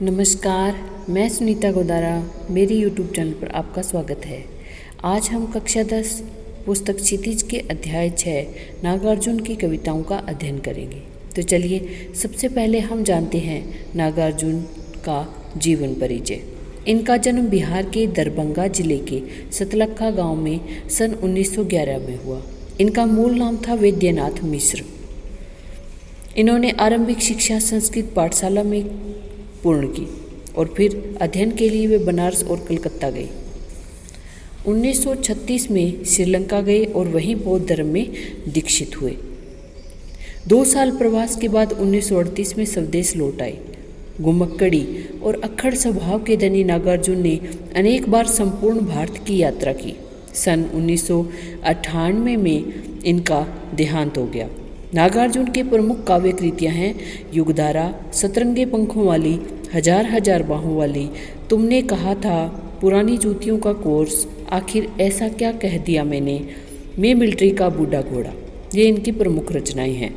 नमस्कार, मैं सुनीता गोदारा। मेरे YouTube चैनल पर आपका स्वागत है। आज हम कक्षा 10 पुस्तक क्षितिज के अध्याय 6 नागार्जुन की कविताओं का अध्ययन करेंगे। तो चलिए सबसे पहले हम जानते हैं नागार्जुन का जीवन परिचय। इनका जन्म बिहार के दरभंगा जिले के सतलखा गांव में सन 1911 में हुआ। इनका मूल नाम था वैद्यनाथ मिश्र। इन्होंने आरंभिक शिक्षा संस्कृत पाठशाला में पूर्ण की और फिर अध्ययन के लिए वे बनारस और कलकत्ता गए। 1936 में श्रीलंका गए और वहीं बौद्ध धर्म में दीक्षित हुए। 2 साल प्रवास के बाद 1938 में स्वदेश लौट आए। घुमक्कड़ी और अक्खड़ स्वभाव के धनी नागार्जुन ने अनेक बार संपूर्ण भारत की यात्रा की। सन 1998 में इनका देहांत हो गया। नागार्जुन के प्रमुख काव्य कृतियाँ हैं युगधारा, सतरंगे पंखों वाली, हजार हजार बाहों वाली, तुमने कहा था, पुरानी जूतियों का कोर्स, आखिर ऐसा क्या कह दिया मैंने, मैं मिलिट्री का बूढ़ा घोड़ा। ये इनकी प्रमुख रचनाएं हैं।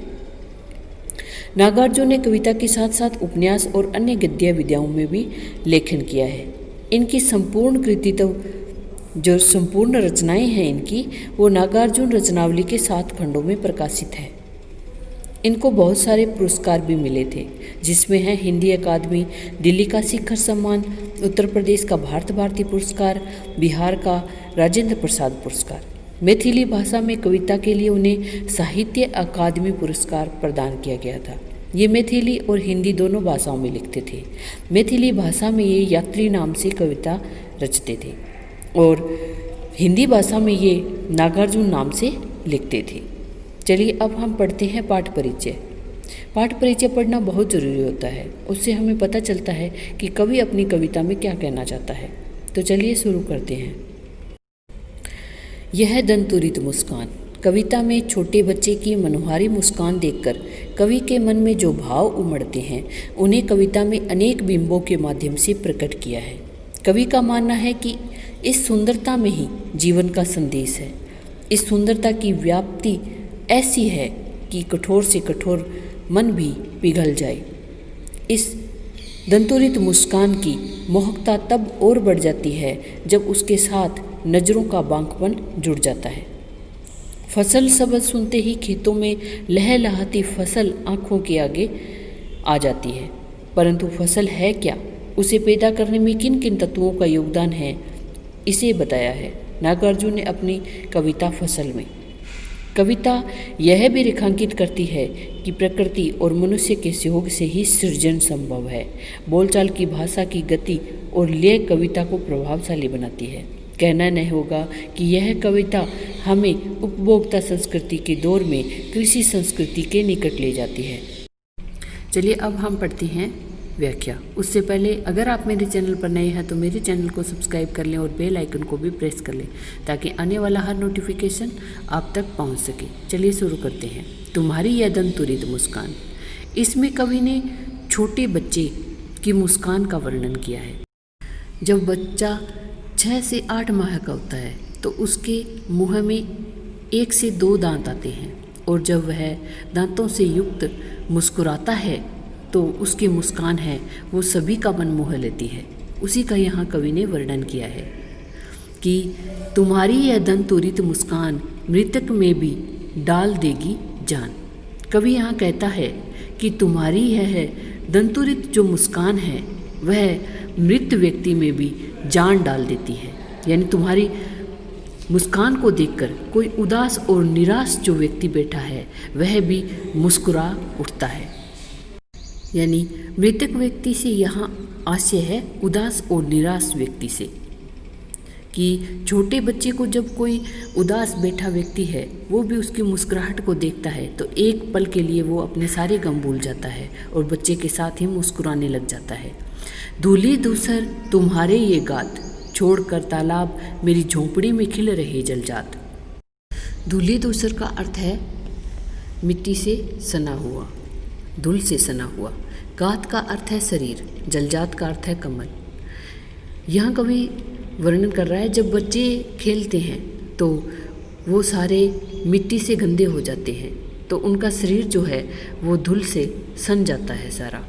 नागार्जुन ने कविता के साथ साथ उपन्यास और अन्य गद्य विधाओं में भी लेखन किया है। इनकी संपूर्ण कृति तो जो संपूर्ण रचनाएं हैं इनकी, वो नागार्जुन रचनावली के 7 खंडों में प्रकाशित है। इनको बहुत सारे पुरस्कार भी मिले थे, जिसमें है हिंदी अकादमी, दिल्ली का शिखर सम्मान, उत्तर प्रदेश का भारती पुरस्कार, बिहार का राजेंद्र प्रसाद पुरस्कार। मैथिली भाषा में कविता के लिए उन्हें साहित्य अकादमी पुरस्कार प्रदान किया गया था। ये मैथिली और हिंदी दोनों भाषाओं में लिखते थे। मैथिली भाषा में ये यात्री नाम से कविता रचते थे और हिंदी भाषा में ये नागार्जुन नाम से लिखते थे। चलिए अब हम पढ़ते हैं पाठ परिचय। पाठ परिचय पढ़ना बहुत ज़रूरी होता है। उससे हमें पता चलता है कि कवि अपनी कविता में क्या कहना चाहता है। तो चलिए शुरू करते हैं। यह दंतुरित मुस्कान। कविता में छोटे बच्चे की मनोहारी मुस्कान देखकर कवि के मन में जो भाव उमड़ते हैं, उन्हें कविता में अनेक बिंबों के माध्यम से प्रकट किया है। कवि का मानना है कि इस सुंदरता में ही जीवन का संदेश है। इस सुंदरता की व्याप्ति ऐसी है कि कठोर से कठोर मन भी पिघल जाए। इस दंतुरित मुस्कान की मोहकता तब और बढ़ जाती है जब उसके साथ नज़रों का बांकपन जुड़ जाता है। फसल शब्द सुनते ही खेतों में लहलहाती फसल आँखों के आगे आ जाती है, परंतु फसल है क्या, उसे पैदा करने में किन किन तत्वों का योगदान है, इसे बताया है नागार्जुन ने अपनी कविता फसल में। कविता यह भी रेखांकित करती है कि प्रकृति और मनुष्य के सहयोग से ही सृजन संभव है। बोलचाल की भाषा की गति और लय कविता को प्रभावशाली बनाती है। कहना नहीं होगा कि यह कविता हमें उपभोक्ता संस्कृति के दौर में कृषि संस्कृति के निकट ले जाती है। चलिए अब हम पढ़ते हैं व्याख्या। उससे पहले अगर आप मेरे चैनल पर नए हैं तो मेरे चैनल को सब्सक्राइब कर लें और बेल आइकन को भी प्रेस कर लें, ताकि आने वाला हर नोटिफिकेशन आप तक पहुंच सके। चलिए शुरू करते हैं। तुम्हारी यह दंतुरित मुस्कान। इसमें कवि ने छोटे बच्चे की मुस्कान का वर्णन किया है। जब बच्चा 6 से 8 माह का होता है तो उसके मुँह में 1 से 2 दांत आते हैं, और जब वह दांतों से युक्त मुस्कुराता है तो उसकी मुस्कान है वो सभी का मन मोह लेती है। उसी का यहाँ कवि ने वर्णन किया है कि तुम्हारी यह दंतुरित मुस्कान मृतक में भी डाल देगी जान। कवि यहाँ कहता है कि तुम्हारी यह दंतुरित जो मुस्कान है वह मृत व्यक्ति में भी जान डाल देती है। यानी तुम्हारी मुस्कान को देखकर कोई उदास और निराश जो व्यक्ति बैठा है वह भी मुस्कुरा उठता है। यानी मृतक व्यक्ति से यहाँ आशय है उदास और निराश व्यक्ति से, कि छोटे बच्चे को जब कोई उदास बैठा व्यक्ति है वो भी उसकी मुस्कुराहट को देखता है तो एक पल के लिए वो अपने सारे गम भूल जाता है और बच्चे के साथ ही मुस्कुराने लग जाता है। धूली धूसर तुम्हारे ये गात, छोड़कर तालाब मेरी झोंपड़ी में खिल रहे जलजात। धूली धूसर का अर्थ है मिट्टी से सना हुआ, धूल से सना हुआ। गात का अर्थ है शरीर, जलजात का अर्थ है कमल। यहाँ कवि वर्णन कर रहा है जब बच्चे खेलते हैं तो वो सारे मिट्टी से गंदे हो जाते हैं, तो उनका शरीर जो है वो धूल से सन जाता है सारा।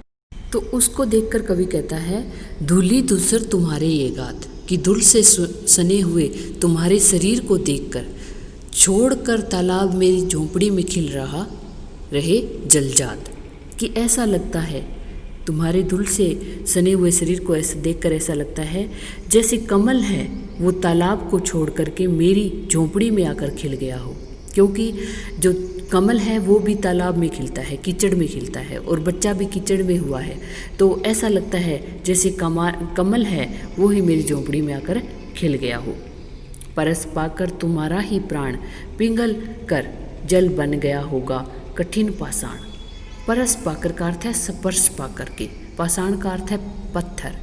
तो उसको देखकर कवि कहता है, धूली धूसर तुम्हारे ये गात, कि धूल से सने हुए तुम्हारे शरीर को देखकर छोड़कर तालाब मेरी झोंपड़ी में खिल रहा रहे जलजात। कि ऐसा लगता है, तुम्हारे धूल से सने हुए शरीर को ऐसे देखकर ऐसा लगता है जैसे कमल है वो तालाब को छोड़ करके मेरी झोंपड़ी में आकर खिल गया हो। क्योंकि जो कमल है वो भी तालाब में खिलता है, कीचड़ में खिलता है, और बच्चा भी कीचड़ में हुआ है। तो ऐसा लगता है जैसे कमल है वो ही मेरी झोंपड़ी में आकर खिल गया हो। परस पाकर तुम्हारा ही प्राण पिघल कर जल बन गया होगा कठिन पाषाण। परस पाकर का अर्थ है स्पर्श पाकर के, पाषाण का अर्थ है पत्थर।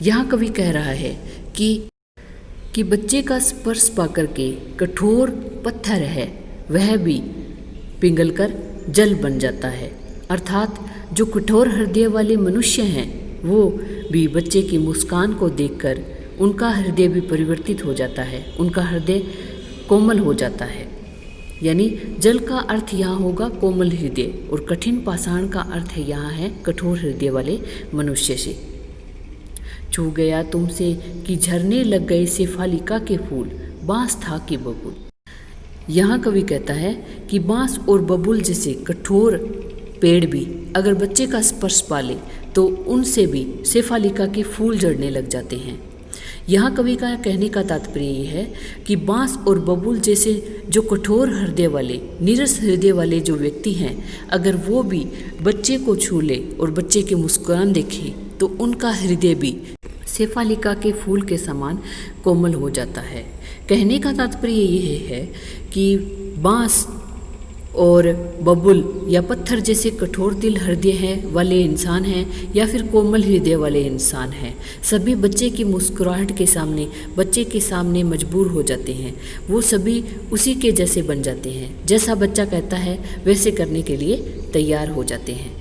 यहाँ कवि कह रहा है कि बच्चे का स्पर्श पाकर के कठोर पत्थर है वह भी पिघलकर जल बन जाता है। अर्थात जो कठोर हृदय वाले मनुष्य हैं वो भी बच्चे की मुस्कान को देखकर उनका हृदय भी परिवर्तित हो जाता है, उनका हृदय कोमल हो जाता है। यानी जल का अर्थ यहाँ होगा कोमल हृदय, और कठिन पाषाण का अर्थ है यहाँ है कठोर हृदय वाले मनुष्य से। छू गया तुमसे कि झरने लग गए शेफालिका के फूल, बांस था कि बबूल। यहाँ कवि कहता है कि बांस और बबूल जैसे कठोर पेड़ भी अगर बच्चे का स्पर्श पाले तो उनसे भी शेफालिका के फूल झड़ने लग जाते हैं। यहाँ कवि का कहने का तात्पर्य ये है कि बांस और बबूल जैसे जो कठोर हृदय वाले, नीरस हृदय वाले जो व्यक्ति हैं, अगर वो भी बच्चे को छू ले और बच्चे की मुस्कान देखे तो उनका हृदय भी शेफालिका के फूल के समान कोमल हो जाता है। कहने का तात्पर्य ये है कि बांस और बबुल या पत्थर जैसे कठोर दिल हृदय है वाले इंसान हैं या फिर कोमल हृदय वाले इंसान हैं, सभी बच्चे की मुस्कुराहट के सामने, बच्चे के सामने मजबूर हो जाते हैं। वो सभी उसी के जैसे बन जाते हैं, जैसा बच्चा कहता है वैसे करने के लिए तैयार हो जाते हैं।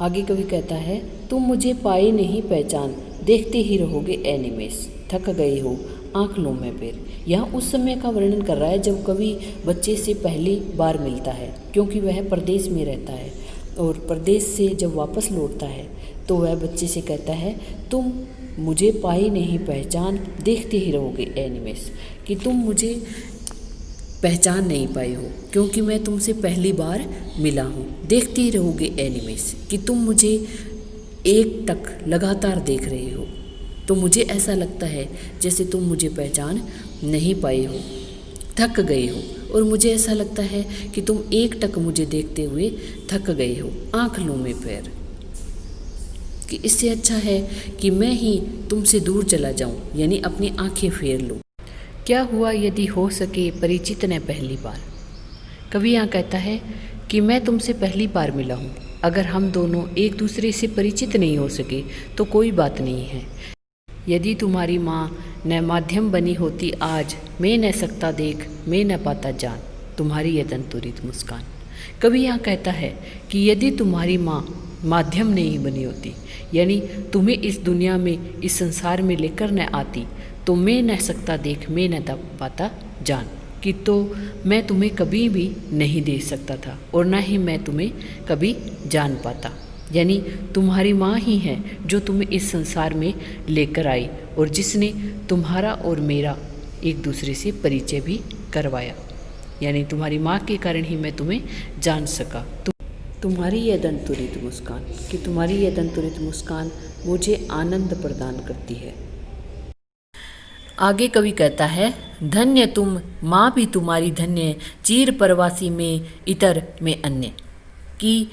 आगे कवि कहता है, तुम मुझे पाए नहीं पहचान, देखते ही रहोगे ए निमेष, थक गए हो आँख लो में पैर। यहाँ उस समय का वर्णन कर रहा है जब कवि बच्चे से पहली बार मिलता है, क्योंकि वह प्रदेश में रहता है और प्रदेश से जब वापस लौटता है तो वह बच्चे से कहता है, तुम मुझे पाई नहीं पहचान, देखते ही रहोगे ए निमेष, कि तुम मुझे पहचान नहीं पाए हो क्योंकि मैं तुमसे पहली बार मिला हूँ। देखते ही रहोगे ए निमेष, कि तुम मुझे एक टक लगातार देख रहे हो, तो मुझे ऐसा लगता है जैसे तुम मुझे पहचान नहीं पाए हो, थक गए हो, और मुझे ऐसा लगता है कि तुम एक टक मुझे देखते हुए थक गए हो, आँख लो में पैर, कि इससे अच्छा है कि मैं ही तुमसे दूर चला जाऊं, यानी अपनी आंखें फेर लूं। क्या हुआ यदि हो सके परिचित न पहली बार। कवि यहाँ कहता है कि मैं तुमसे पहली बार मिला हूँ, अगर हम दोनों एक दूसरे से परिचित नहीं हो सके तो कोई बात नहीं है। यदि तुम्हारी माँ न माध्यम बनी होती आज, मैं न सकता देख, मैं न पाता जान, तुम्हारी ये दंतुरित मुस्कान। कवि यहाँ कहता है कि यदि तुम्हारी माँ माध्यम नहीं बनी होती, यानी तुम्हें इस दुनिया में, इस संसार में लेकर न आती, तो मैं न सकता देख, मैं न पाता जान, कि तो मैं तुम्हें कभी भी नहीं देख सकता था और न ही मैं तुम्हें कभी जान पाता। यानी तुम्हारी माँ ही है जो तुम्हें इस संसार में लेकर आई और जिसने तुम्हारा और मेरा एक दूसरे से परिचय भी करवाया। यानी तुम्हारी माँ के कारण ही मैं तुम्हें जान सका। तुम्हारी यह दंतुरित मुस्कान, कि तुम्हारी यह दंतुरित मुस्कान मुझे आनंद प्रदान करती है। आगे कवि कहता है, धन्य तुम माँ भी तुम्हारी धन्य, चीर परवासी में इतर में अन्य। कि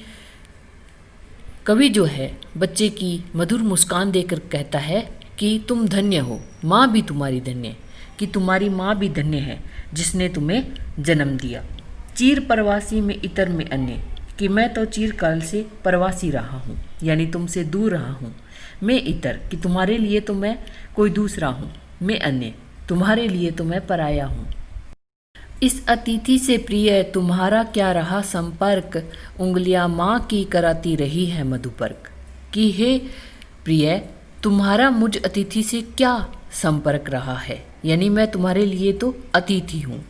कवि जो है बच्चे की मधुर मुस्कान देकर कहता है कि तुम धन्य हो, माँ भी तुम्हारी धन्य, कि तुम्हारी माँ भी धन्य है जिसने तुम्हें जन्म दिया। चीर परवासी में इतर में अन्य, कि मैं तो चिरकाल से परवासी रहा हूँ, यानी तुमसे दूर रहा हूँ। मैं इतर, कि तुम्हारे लिए तो मैं कोई दूसरा हूँ। मैं अन्य, तुम्हारे लिए तो मैं पराया हूँ। इस अतिथि से प्रिय तुम्हारा क्या रहा संपर्क, उंगलियां माँ की कराती रही है मधुपर्क। कि हे प्रिय, तुम्हारा मुझ अतिथि से क्या संपर्क रहा है, यानी मैं तुम्हारे लिए तो अतिथि हूँ।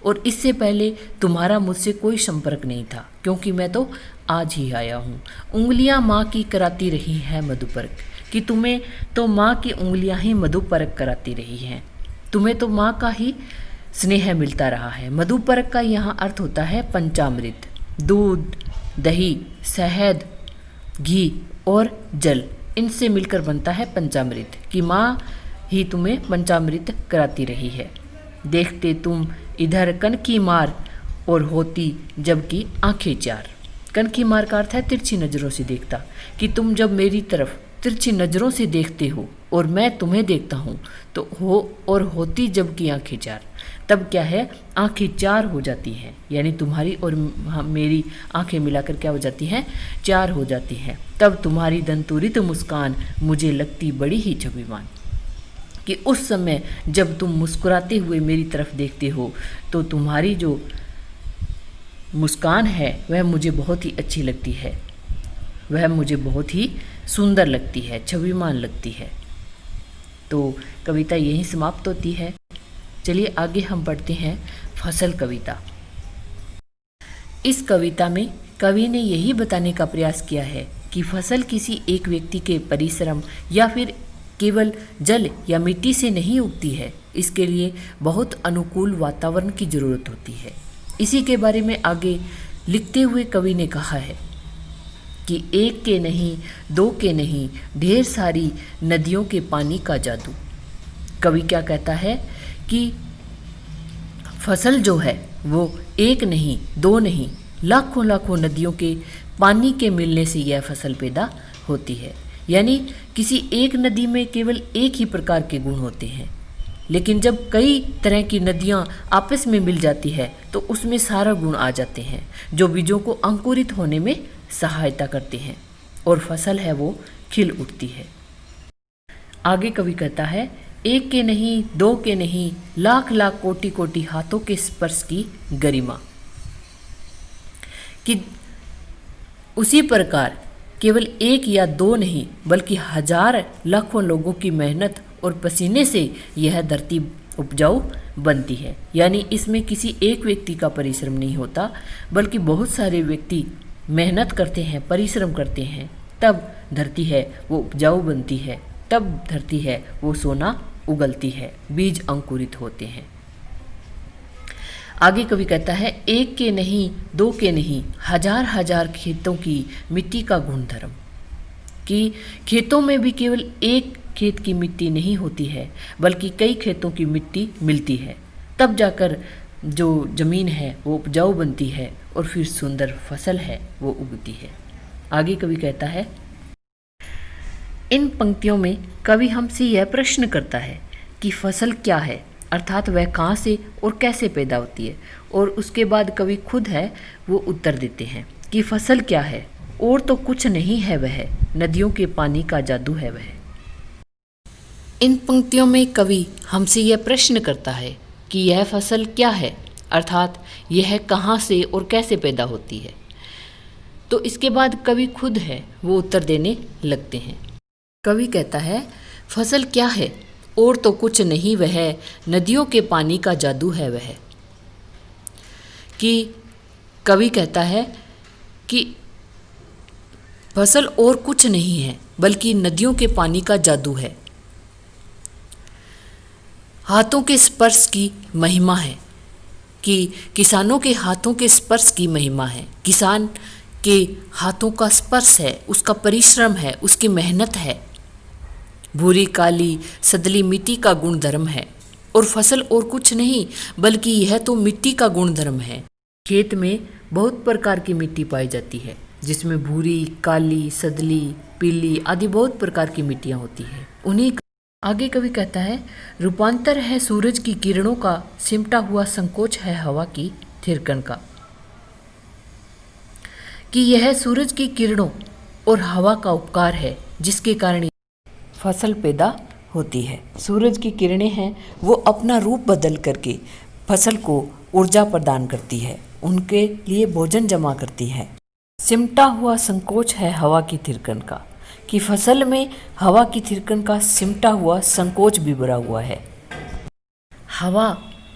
और इससे पहले तुम्हारा मुझसे कोई संपर्क नहीं था, क्योंकि मैं तो आज ही आया हूँ। उंगलियाँ माँ की कराती रही है मधुपरक, कि तुम्हें तो माँ की उंगलियाँ ही मधुपरक कराती रही हैं। तुम्हें तो माँ का ही स्नेह मिलता रहा है। मधुपरक का यहाँ अर्थ होता है पंचामृत। दूध, दही, शहद, घी और जल, इनसे मिलकर बनता है पंचामृत, कि माँ ही तुम्हें पंचामृत कराती रही है। देखते तुम इधर कनकी मार और होती जबकि आंखें चार। कनकी मार का अर्थ है तिरछी नज़रों से देखता, कि तुम जब मेरी तरफ तिरछी नज़रों से देखते हो और मैं तुम्हें देखता हूँ तो और होती जबकि आंखें चार, तब क्या है, आंखें चार हो जाती हैं, यानी तुम्हारी और मेरी आंखें मिलाकर क्या हो जाती हैं, चार हो जाती हैं। तब तुम्हारी दंतुरित मुस्कान मुझे लगती बड़ी ही छविमान, कि उस समय जब तुम मुस्कुराते हुए मेरी तरफ देखते हो तो तुम्हारी जो मुस्कान है वह मुझे बहुत ही अच्छी लगती है, वह मुझे बहुत ही सुंदर लगती है, छविमान लगती है। तो कविता यहीं समाप्त होती है। चलिए आगे हम पढ़ते हैं फसल कविता। इस कविता में कवि ने यही बताने का प्रयास किया है कि फसल किसी एक व्यक्ति के परिश्रम या फिर केवल जल या मिट्टी से नहीं उगती है, इसके लिए बहुत अनुकूल वातावरण की जरूरत होती है। इसी के बारे में आगे लिखते हुए कवि ने कहा है कि एक के नहीं, दो के नहीं, ढेर सारी नदियों के पानी का जादू। कवि क्या कहता है कि फसल जो है वो एक नहीं, दो नहीं, लाखों लाखों नदियों के पानी के मिलने से यह फसल पैदा होती है। यानी किसी एक नदी में केवल एक ही प्रकार के गुण होते हैं, लेकिन जब कई तरह की नदियाँ आपस में मिल जाती है तो उसमें सारा गुण आ जाते हैं, जो बीजों को अंकुरित होने में सहायता करते हैं और फसल है वो खिल उठती है। आगे कवि कहता है, एक के नहीं, दो के नहीं, लाख लाख कोटि कोटि हाथों के स्पर्श की गरिमा, कि उसी प्रकार केवल एक या दो नहीं बल्कि हजार लाखों लोगों की मेहनत और पसीने से यह धरती उपजाऊ बनती है। यानी इसमें किसी एक व्यक्ति का परिश्रम नहीं होता, बल्कि बहुत सारे व्यक्ति मेहनत करते हैं, परिश्रम करते हैं, तब धरती है वो उपजाऊ बनती है, तब धरती है वो सोना उगलती है, बीज अंकुरित होते हैं। आगे कवि कहता है, एक के नहीं, दो के नहीं, हजार हजार खेतों की मिट्टी का गुणधर्म, कि खेतों में भी केवल एक खेत की मिट्टी नहीं होती है, बल्कि कई खेतों की मिट्टी मिलती है, तब जाकर जो जमीन है वो उपजाऊ बनती है और फिर सुंदर फसल है वो उगती है। आगे कवि कहता है, इन पंक्तियों में कवि हमसे यह प्रश्न करता है कि फसल क्या है, अर्थात वह कहाँ से और कैसे पैदा होती है, और उसके बाद कवि खुद है वो उत्तर देते हैं कि फसल क्या है, और तो कुछ नहीं है वह, नदियों के पानी का जादू है वह। इन पंक्तियों में कवि हमसे यह प्रश्न करता है कि यह फसल क्या है, अर्थात यह कहाँ से और कैसे पैदा होती है। तो इसके बाद कवि खुद है वो उत्तर देने लगते हैं। कवि कहता है, फसल क्या है, और तो कुछ नहीं वह, नदियों के पानी का जादू है वह। कि कवि कहता है कि फसल और कुछ नहीं है बल्कि नदियों के पानी का जादू है, हाथों के स्पर्श की महिमा है, कि किसानों के हाथों के स्पर्श की महिमा है। किसान के हाथों का स्पर्श है, उसका परिश्रम है, उसकी मेहनत है, भूरी काली सदली मिट्टी का गुणधर्म है। और फसल और कुछ नहीं बल्कि यह तो मिट्टी का गुणधर्म है। खेत में बहुत प्रकार की मिट्टी पाई जाती है, जिसमें भूरी, काली, सदली, पीली आदि बहुत प्रकार की मिट्टियाँ होती है। उन्हीं आगे कवि कहता है, रूपांतर है सूरज की किरणों का, सिमटा हुआ संकोच है हवा की थिरकन का। कि यह सूरज की किरणों और हवा का उपकार है जिसके कारण फसल पैदा होती है। सूरज की किरणें हैं वो अपना रूप बदल करके फसल को ऊर्जा प्रदान करती है, उनके लिए भोजन जमा करती है। सिमटा हुआ संकोच है हवा की थिरकन का, कि फसल में हवा की थिरकन का सिमटा हुआ संकोच भी भरा हुआ है। हवा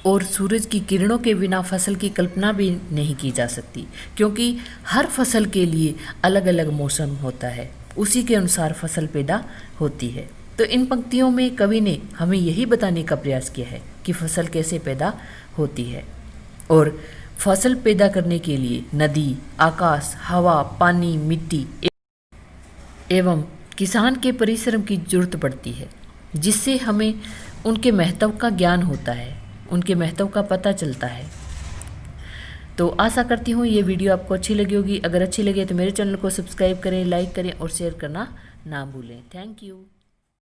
और सूरज की किरणों के बिना फसल की कल्पना भी नहीं की जा सकती, क्योंकि हर फसल के लिए अलग अलग मौसम होता है, उसी के अनुसार फसल पैदा होती है। तो इन पंक्तियों में कवि ने हमें यही बताने का प्रयास किया है कि फसल कैसे पैदा होती है, और फसल पैदा करने के लिए नदी, आकाश, हवा, पानी, मिट्टी एवं किसान के परिश्रम की जरूरत पड़ती है, जिससे हमें उनके महत्व का ज्ञान होता है, उनके महत्व का पता चलता है। तो आशा करती हूँ ये वीडियो आपको अच्छी लगी होगी। अगर अच्छी लगे तो मेरे चैनल को सब्सक्राइब करें, लाइक करें और शेयर करना ना भूलें। Thank you.